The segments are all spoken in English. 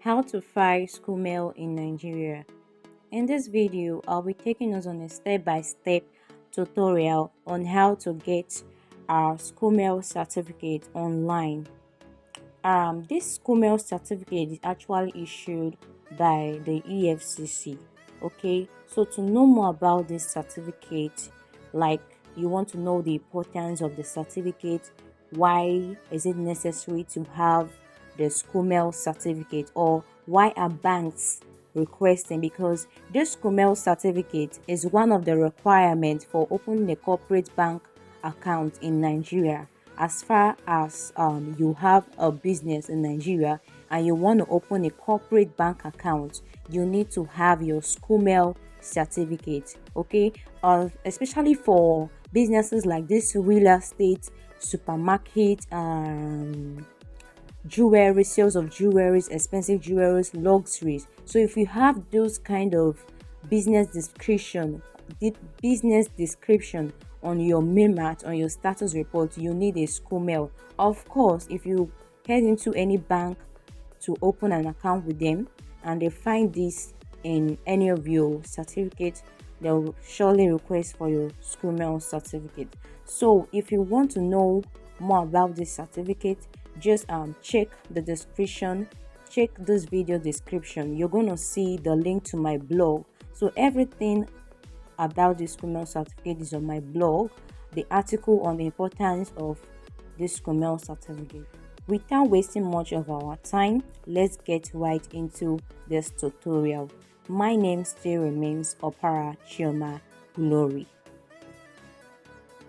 How to file Scuml in Nigeria. In this video, I'll be taking us on a step-by-step tutorial on how to get our Scuml certificate online. This Scuml certificate is actually issued by the EFCC. Okay, so to know more about this certificate, like you want to know the importance of the certificate, why is it necessary to have the Scuml certificate, or why are banks requesting, because this Scuml certificate is one of the requirements for opening a corporate bank account in Nigeria. As far as you have a business in Nigeria and you want to open a corporate bank account, you need to have your Scuml certificate. Okay, especially for businesses like this, real estate, supermarket, jewelry, sales of jewelries, expensive jewelries, luxuries. So if you have those kind of business description on your MIMAT, on your status report, you need a Scuml. Of course, if you head into any bank to open an account with them and they find this in any of your certificates, they'll surely request for your Scuml certificate. So if you want to know more about this certificate, just check the description, check this video description. You're going to see the link to my blog. So everything about this Scuml certificate is on my blog. The article on the importance of this Scuml certificate. Without wasting much of our time, let's get right into this tutorial. My name still remains Opara Chioma Glory.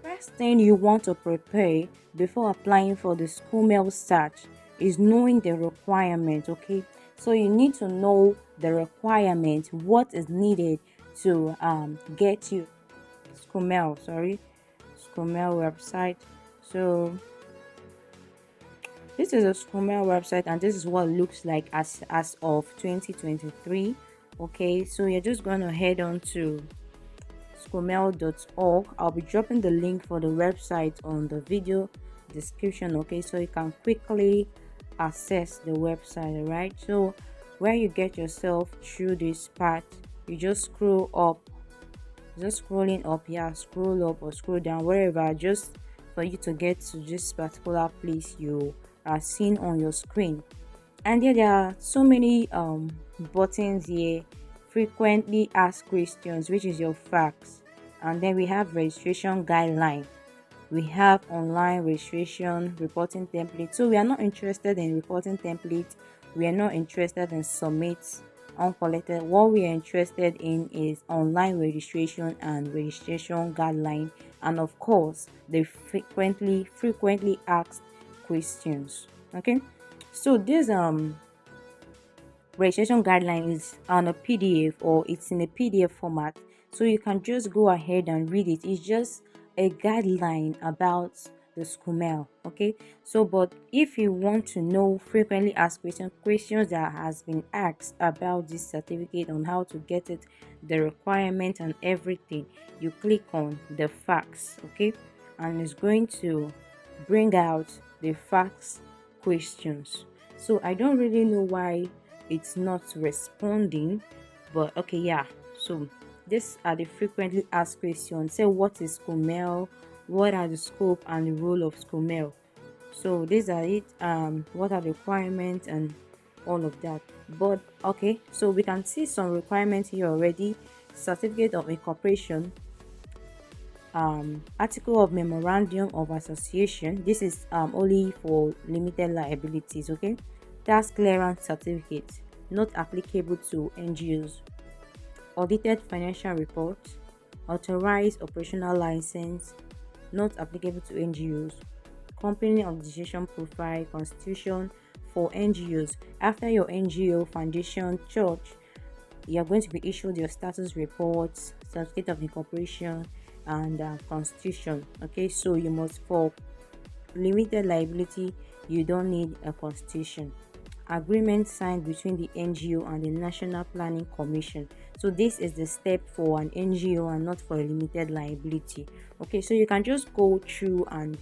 First thing you want to prepare before applying for the Scuml cert is knowing the requirement. Okay, so you need to know the requirement, what is needed to get you Scuml website. So this is a Scuml website and this is what it looks like as of 2023. Okay, so you're just going to head on to scuml.org. I'll be dropping the link for the website on the video description. Okay, so you can quickly access the website. Right, so where you get yourself through this part, you just scroll up, just scrolling up. Yeah, scroll up or scroll down, wherever, just for you to get to this particular place you are seeing on your screen. And there are so many buttons here. Frequently asked questions, which is your facts, and then we have registration guideline, we have online registration reporting template. So we are not interested in reporting template, we are not interested in submit uncollected. What we are interested in is online registration and registration guideline, and of course the frequently asked questions. Okay, so this registration guideline is on a PDF, or it's in a PDF format, so you can just go ahead and read it. It's just a guideline about the Scuml. Okay, so but if you want to know frequently asked questions that has been asked about this certificate, on how to get it, the requirement and everything, you click on the facts. Okay, and it's going to bring out the facts questions. So I don't really know why it's not responding, but okay, yeah. So these are the frequently asked questions. Say, what is Scuml? What are the scope and the role of Scuml? So these are it. What are the requirements and all of that. But okay, so we can see some requirements here already. Certificate of incorporation, article of memorandum of association. This is only for limited liabilities. Okay, tax clearance certificate, not applicable to NGOs. Audited financial report, authorized operational license, not applicable to NGOs. Company organization profile, constitution for NGOs. After your NGO, foundation, church, you are going to be issued your status reports, certificate of incorporation, and constitution. Okay, so you must, for limited liability, you don't need a constitution. Agreement signed between the NGO and the National Planning Commission. So this is the step for an NGO and not for a limited liability. Okay, so you can just go through and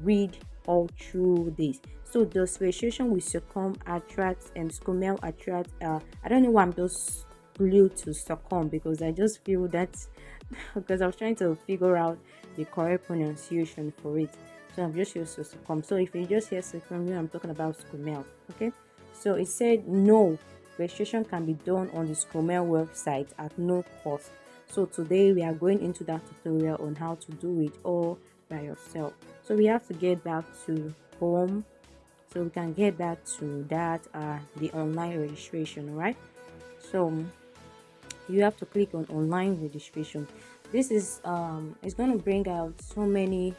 read all through this. So does registration with Scuml attract and Scuml attract? I don't know why I'm just glued to Scuml, because I just feel that because I was trying to figure out the correct pronunciation for it. So I'm just used to Scuml. So if you just hear Scuml, I'm talking about Scuml. Okay. So it said no, registration can be done on the Scuml website at no cost. So today we are going into that tutorial on how to do it all by yourself. So we have to get back to home, so we can get back to that the online registration. All right, so you have to click on online registration. This is it's going to bring out so many,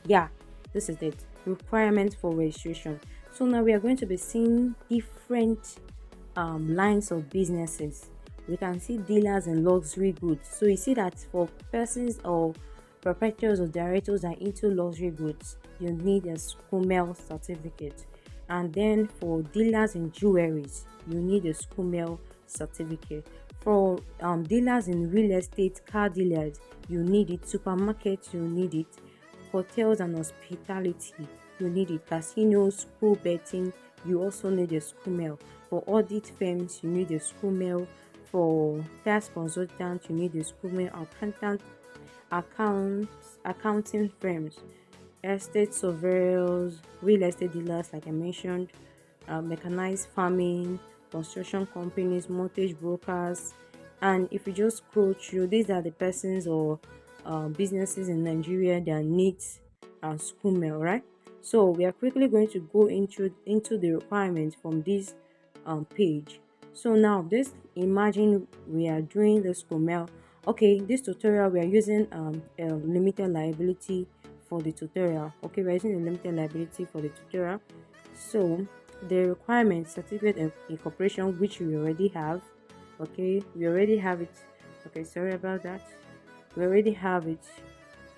yeah, this is it, requirements for registration. So now we are going to be seeing different lines of businesses. We can see dealers in luxury goods. So you see that for persons or proprietors or directors that are into luxury goods, you need a Scuml certificate. And then for dealers in jewelries, you need a Scuml certificate. For dealers in real estate, car dealers, you need it. Supermarkets, you need it. Hotels and hospitality, you need it. Casinos, pool betting, you also need a Scuml. For audit firms, you need a Scuml. For tax consultant, you need a Scuml. Accounting firms, estate surveyors, real estate dealers, like I mentioned, mechanized farming, construction companies, mortgage brokers. And if you just scroll through, these are the persons or businesses in Nigeria that need Scuml, right? So we are quickly going to go into the requirements from this page. So now this, imagine we are doing the Scuml. Okay, this tutorial we are using a limited liability for the tutorial. Okay, we're using a limited liability for the tutorial. So the requirement, certificate of incorporation, which we already have. Okay, we already have it. Okay, sorry about that. We already have it.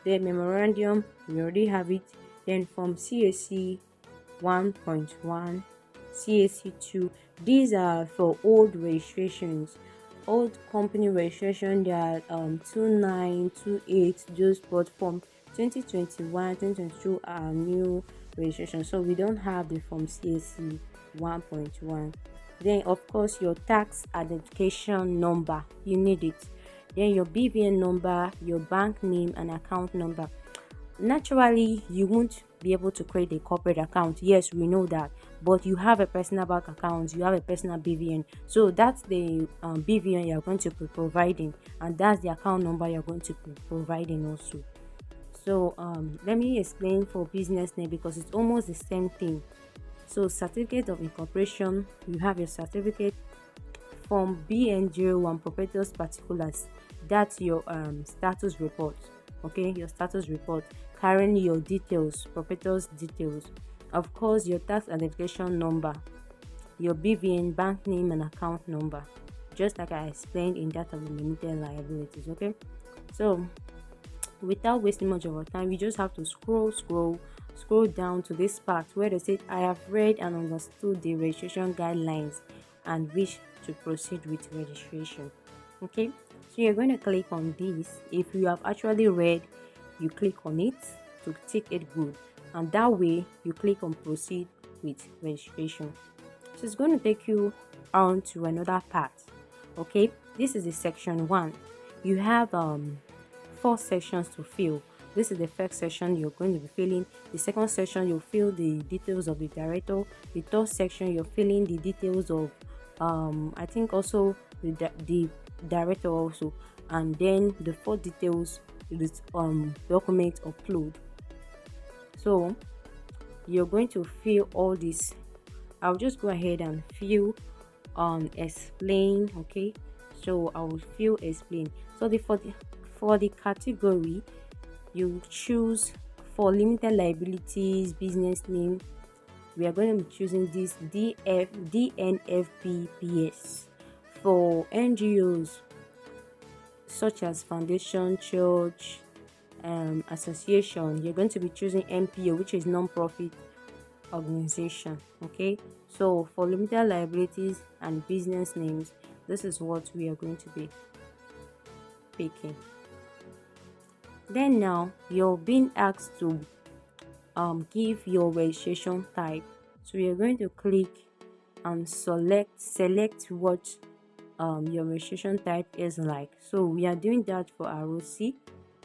The memorandum, we already have it. Then from CAC 1.1, CAC 2, these are for old registrations, old company registration that 2928 just, but from 2021 2022 are new registration. So we don't have the from CAC 1.1. Then of course your tax identification number, you need it. Then your BVN number, your bank name and account number. Naturally you won't be able to create a corporate account, yes, we know that, but you have a personal bank account, you have a personal BVN, so that's the BVN you're going to be providing, and that's the account number you're going to be providing also. So let me explain for business name, because it's almost the same thing. So certificate of incorporation, you have your certificate. From BN01, proprietors particulars, that's your status report. Okay, your status report carrying your details, proprietors details, of course your tax identification number, your BVN, bank name and account number, just like I explained in that of the limited liabilities. Okay, so without wasting much of our time, we just have to scroll down to this part where they say I have read and understood the registration guidelines and wish to proceed with registration. Okay, so you're going to click on this. If you have actually read, you click on it to tick it good, and that way you click on proceed with registration. So it's going to take you on to another part. Okay, this is the section 1. You have 4 sections to fill. This is the first section you're going to be filling. The second section, you'll fill the details of the director. The third section, you're filling the details of I think also the director also. And then the fourth details is document upload. So you're going to fill all this. I'll just go ahead and fill explain. Okay, so I will fill explain. So for the category, you choose for limited liabilities business name. We are going to be choosing this DNFBPS. For NGOs such as foundation, church, association, you're going to be choosing NPO, which is non-profit organization. Okay, so for limited liabilities and business names, this is what we are going to be picking. Then now you're being asked to give your registration type. So you're going to click and select what your registration type is like. So we are doing that for ROC.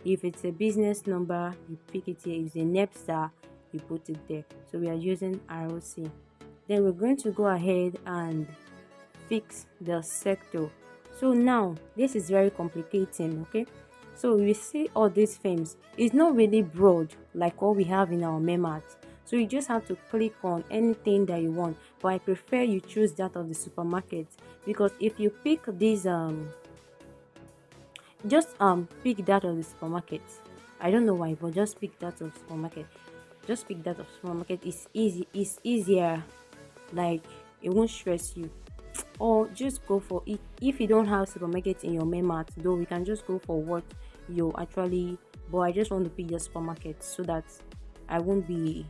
If it's a business number, you pick it here. If it's a NEPSA, you put it there. So we are using ROC. Then we're going to go ahead and fix the sector. So now this is very complicating, okay? So we see all these themes. It's not really broad like what we have in our MEMAT. So you just have to click on anything that you want. But I prefer you choose that of the supermarket, because if you pick this just pick that of the supermarket. I don't know why, but just pick that of supermarket. Just pick that of supermarket. It's easy. It's easier. Like, it won't stress you. Or just go for it. If you don't have supermarket in your MEMAT, though, we can just go for what you actually. But I just want to pick the supermarket so that I won't be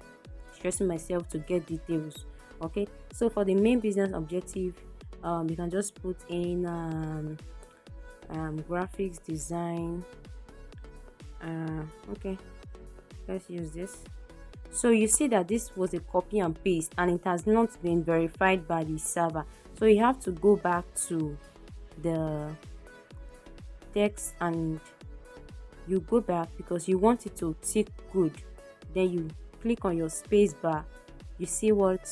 stressing myself to get details. Okay. So for the main business objective, you can just put in graphics design. Okay, let's use this. So you see that this was a copy and paste and it has not been verified by the server. So you have to go back to the text and you go back because you want it to tick good. Then you click on your space bar. You see what?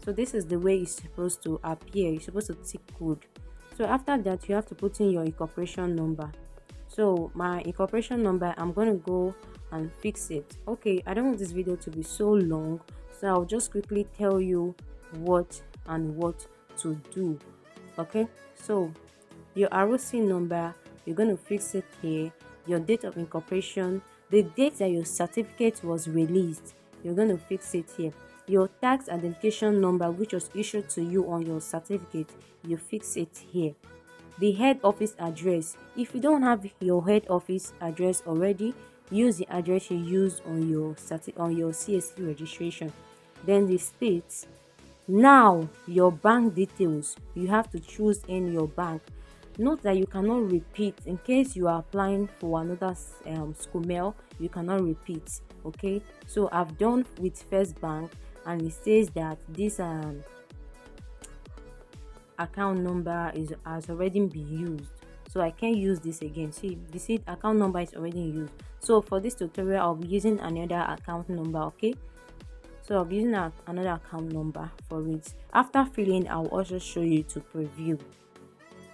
So this is the way it's supposed to appear. You're supposed to tick good. So after that, you have to put in your incorporation number. So my incorporation number, I'm going to go and fix it. Okay, I don't want this video to be so long, so I'll just quickly tell you what and what to do. Okay, so your ROC number, you're going to fix it here. Your date of incorporation, the date that your certificate was released, you're going to fix it here. Your tax identification number, which was issued to you on your certificate, you fix it here. The head office address, if you don't have your head office address already, use the address you used on your CSC registration. Then the states. Now your bank details, you have to choose in your bank. Note that you cannot repeat. In case you are applying for another Scuml, you cannot repeat. Okay, so I've done with First Bank and it says that this account number has already been used, so I can't use this again. See, this account number is already used. So for this tutorial, I'll be using another account number. Okay, so I'll be using another account number for it. After filling, I'll also show you to preview.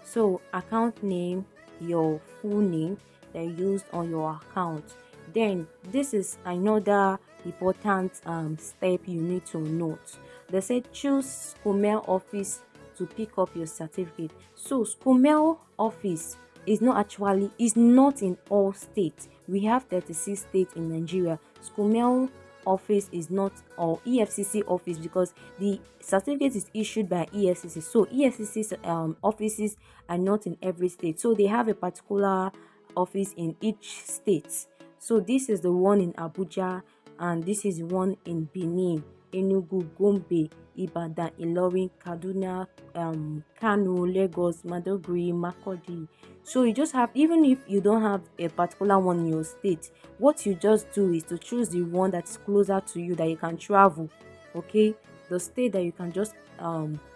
So account name, your full name that you used on your account. Then this is another important step you need to note. They said choose Scuml office to pick up your certificate. So Scuml office is not in all states. We have 36 states in Nigeria. Scuml office is not, or EFCC office, because the certificate is issued by EFCC. So EFCC's offices are not in every state. So they have a particular office in each state. So this is the one in Abuja, and this is one in Benin, Enugu, Gombe, Ibadan, Ilorin, Kaduna, Kano, Lagos, Madoguri, Makurdi. So you just have, even if you don't have a particular one in your state, what you just do is to choose the one that's closer to you that you can travel. Okay, the state that you can just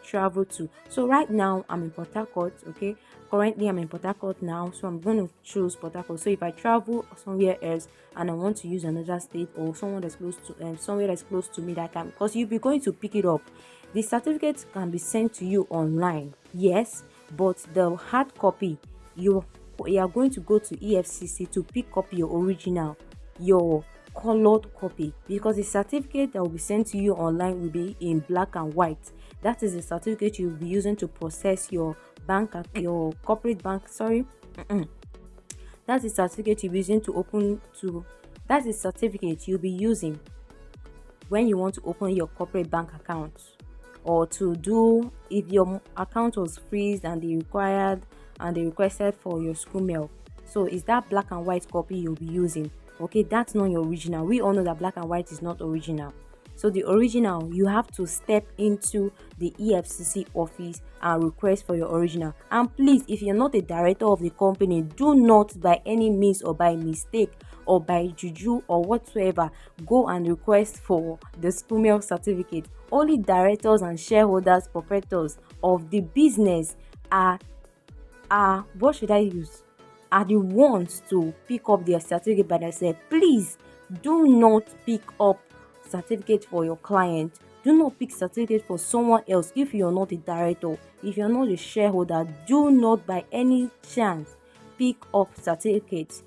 travel to. So right now I'm in Port Harcourt. Okay, currently I'm in Port Harcourt now, so I'm going to choose Port Harcourt. So if I travel somewhere else and I want to use another state or someone that's close to somewhere that's close to me, that can, because you'll be going to pick it up. The certificate can be sent to you online, yes, but the hard copy, you are going to go to EFCC to pick up your original, your colored copy, because the certificate that will be sent to you online will be in black and white. That is the certificate you'll be using to process your your corporate bank. That's the certificate you'll be using to that's the certificate you'll be using when you want to open your corporate bank account, or to do, if your account was freezed and they requested for your Scuml. So it's that black and white copy you'll be using. Okay, that's not your original. We all know that black and white is not original. So the original, you have to step into the EFCC office and request for your original. And please, if you're not a director of the company, do not by any means or by mistake or by juju or whatsoever go and request for the Scuml certificate. Only directors and shareholders, proprietors of the business are what should I use? Are the ones to pick up their certificate by themselves. Please do not pick up certificate for your client. Do not pick certificate for someone else if you're not a director, if you're not a shareholder. Do not by any chance pick up certificates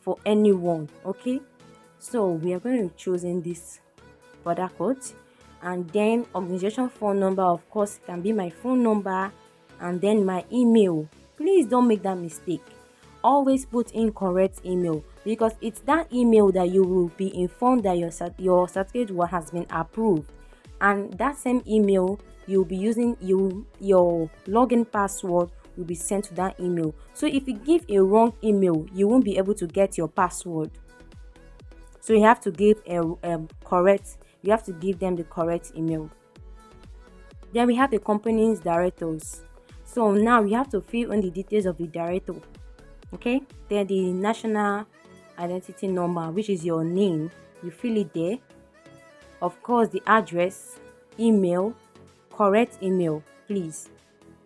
for anyone. Okay, so we are going to be choosing this border code, and then organization phone number, of course, can be my phone number, and then my email. Please don't make that mistake. Always put in correct email, because it's that email that you will be informed that your certificate has been approved, and that same email you'll be using, your login password will be sent to that email. So if you give a wrong email, you won't be able to get your password. So you have to give correct, you have to give them the correct email. Then we have the company's directors. So now you have to fill in the details of the director. Okay, then the national identity number, which is your name, you fill it there. Of course, the address, email, correct email, please,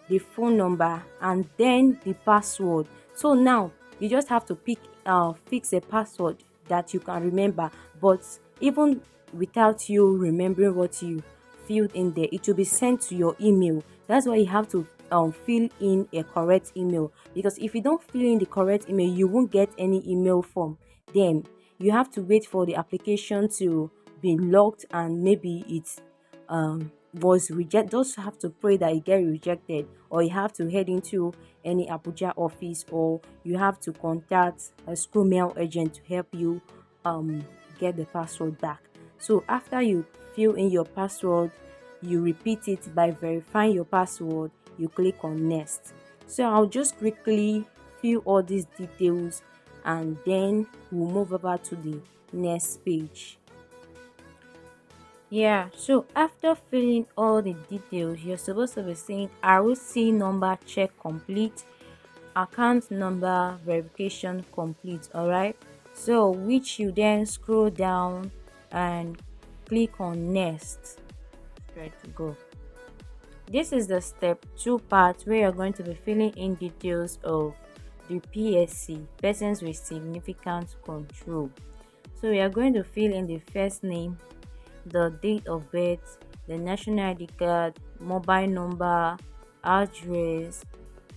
the phone number, and then the password. So now you just have to fix a password that you can remember, but even without you remembering what you filled in there, it will be sent to your email. That's why you have to fill in a correct email, because if you don't fill in the correct email, you won't get any email from them. You have to wait for the application to be locked, and maybe it's was rejected. Just have to pray that it get rejected, or you have to head into any Abuja office, or you have to contact a Scuml agent to help you get the password back. So after you fill in your password, you repeat it by verifying your password, you click on next. So I'll just quickly fill all these details, and then we'll move over to the next page. Yeah, so after filling all the details, you're supposed to be saying ROC number check complete, account number verification complete. All right, so which you then scroll down and click on next. Right to go. This is the step 2 part where you're going to be filling in details of the PSC, persons with significant control. So we are going to fill in the first name, the date of birth, the national ID card, mobile number, address,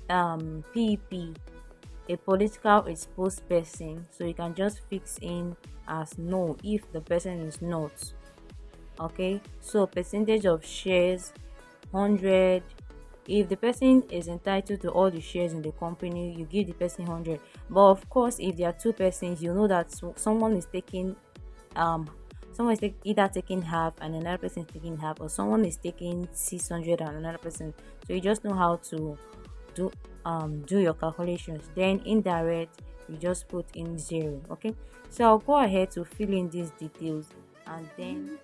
PP, a political exposed person. So you can just fix in as no if the person is not. Okay, so percentage of shares 100. If the person is entitled to all the shares in the company, you give the person 100. But of course, if there are two persons, you know that someone is taking someone is either taking half and another person is taking half, or someone is taking 600 and another person. So you just know how to do your calculations. Then indirect, you just put in 0. Okay, so I'll go ahead to fill in these details, and then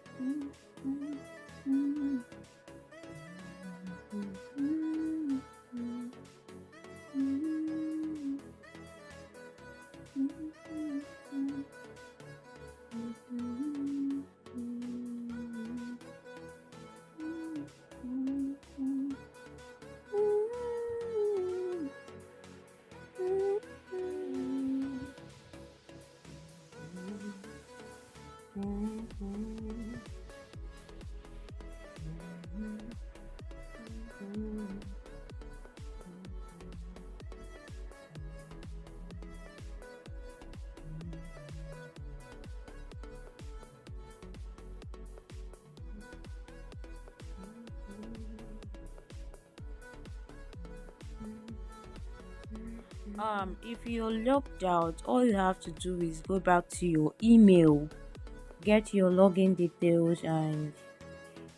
if you're logged out, all you have to do is go back to your email, get your login details, and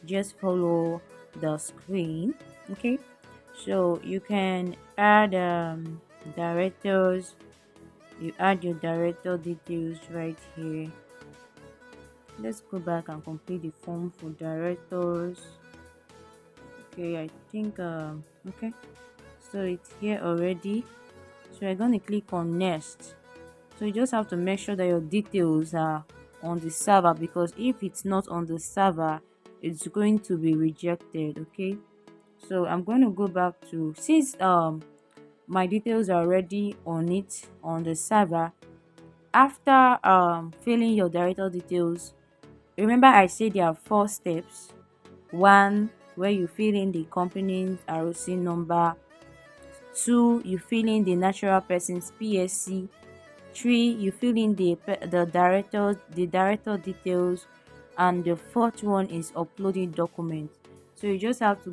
just follow the screen. Okay, so you can add directors. You add your director details right here. Let's go back and complete the form for directors. Okay, I think okay, so it's here already. So we're going to click on next. So you just have to make sure that your details are on the server, because if it's not on the server, it's going to be rejected. Okay, so I'm going to go back to, since my details are already on it on the server. After filling your director details, remember I said there are 4 steps. One, where you fill in the company's ROC number. 2, you fill in the natural person's PSC. 3, you fill in the director details. And the fourth one is uploading documents. So you just have to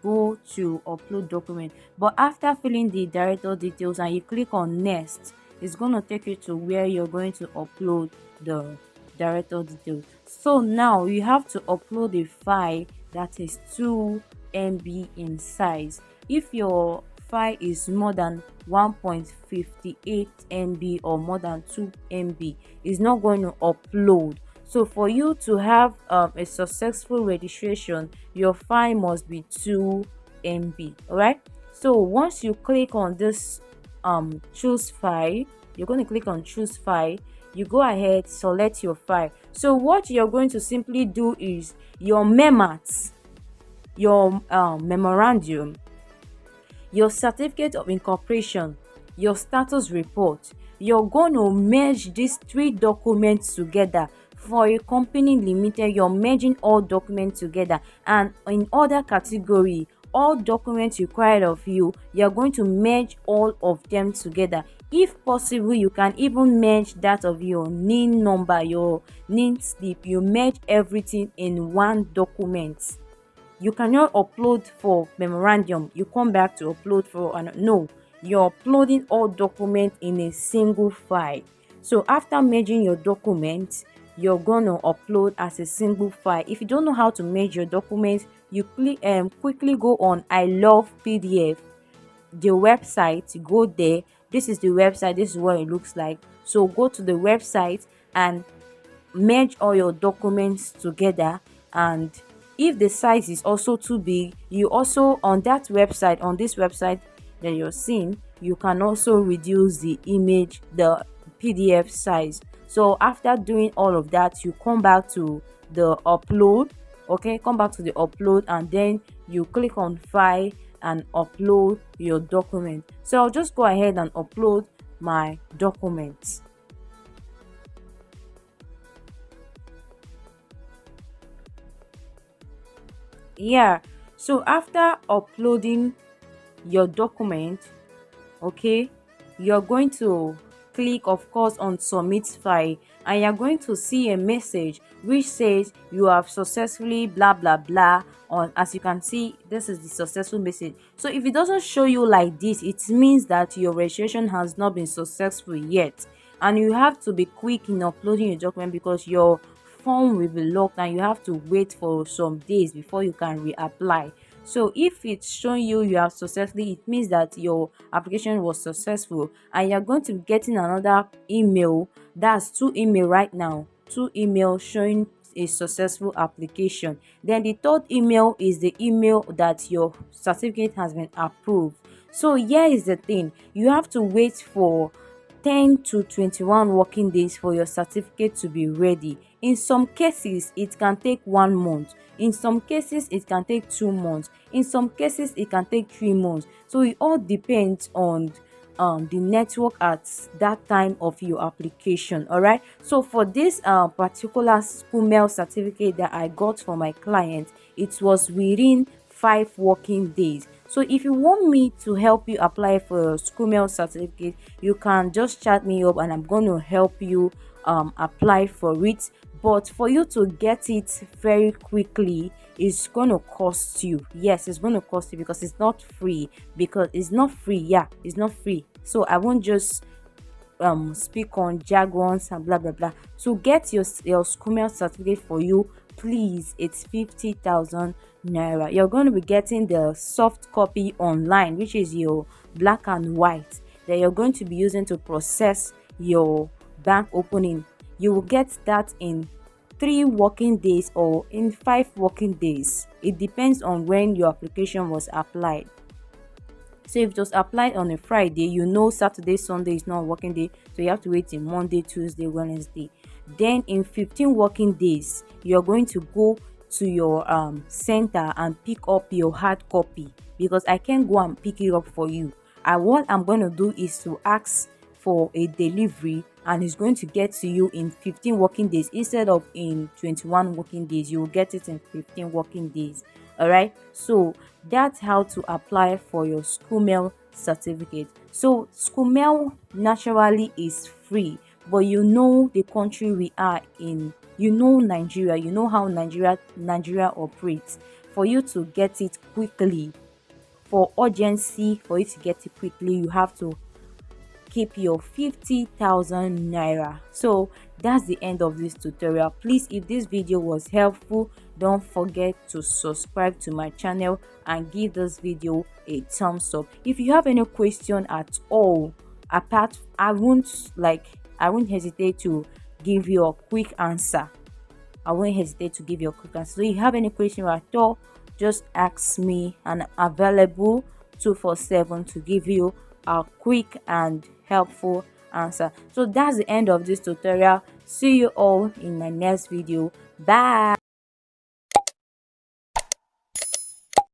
go to upload document. But after filling the director details and you click on next, it's going to take you to where you're going to upload the director details. So now you have to upload a file that is 2 MB in size. If your file is more than 1.58 MB or more than 2 MB, it's not going to upload. So for you to have a successful registration, your file must be 2 MB. All right, so once you click on this choose file, you're going to click on choose file. You go ahead, select your file. So what you're going to simply do is your memats, your memorandum, your certificate of incorporation, your status report. You're going to merge these 3 documents together. For a company limited, you're merging all documents together, and in other category, all documents required of you, you're going to merge all of them together. If possible, you can even merge that of your NIN number, your NIN slip. You merge everything in one document. You cannot upload for memorandum, you come back to upload for no, you're uploading all documents in a single file. So after merging your documents, you're gonna upload as a single file. If you don't know how to merge your documents, you quickly go on I love PDF, the website. Go there. This is the website, this is what it looks like. So go to the website and merge all your documents together. And if the size is also too big, you also on this website that you're seeing, you can also reduce the PDF size. So after doing all of that, you come back to the upload. Okay, come back to the upload, and then you click on file and upload your document. So I'll just go ahead and upload my documents. Yeah, so after uploading your document, okay, you're going to click, of course, on submit file, and you're going to see a message which says you have successfully blah blah blah. On, as you can see, this is the successful message. So if it doesn't show you like this, it means that your registration has not been successful yet, and you have to be quick in uploading your document, because your form will be locked and you have to wait for some days before you can reapply. So if it's showing you have successfully, it means that your application was successful, and you're going to be getting another email. That's 2 email right now, 2 email showing a successful application. Then the third email is the email that your certificate has been approved. So here is the thing, you have to wait for 10 to 21 working days for your certificate to be ready. In some cases, it can take 1 month. In some cases, it can take 2 months. In some cases, it can take 3 months. So it all depends on the network at that time of your application. All right. So for this particular Scuml certificate that I got for my client, it was within 5 working days. So if you want me to help you apply for a Scuml certificate, you can just chat me up and I'm going to help you apply for it. But for you to get it very quickly, it's going to cost you. Yes, it's going to cost you, because it's not free. Because it's not free. Yeah, it's not free. So I won't just speak on jargons and blah blah blah. To get your Scuml certificate for you, please, it's 50,000 naira. You're going to be getting the soft copy online, which is your black and white, that you're going to be using to process your bank opening. You will get that in 3 working days or in 5 working days. It depends on when your application was applied. So if it was applied on a Friday, you know Saturday, Sunday is not a working day, so you have to wait till Monday, Tuesday, Wednesday. Then in 15 working days, you're going to go to your center and pick up your hard copy, because I can't go and pick it up for you. And what I'm going to do is to ask for a delivery, and it's going to get to you in 15 working days instead of in 21 working days. You will get it in 15 working days. All right, so that's how to apply for your Scuml certificate. So Scuml naturally is free, but you know the country we are in, you know Nigeria, you know how Nigeria operates. For you to get it quickly, for urgency, for you to get it quickly, you have to keep your 50,000 naira. So that's the end of this tutorial. Please, if this video was helpful, don't forget to subscribe to my channel and give this video a thumbs up. If you have any question at all, apart, I won't hesitate to give you a quick answer. I won't hesitate to give you a quick answer. So if you have any question at all, just ask me, and I'm available 247 to give you a quick and helpful answer. So that's the end of this tutorial. See you all in my next video. Bye.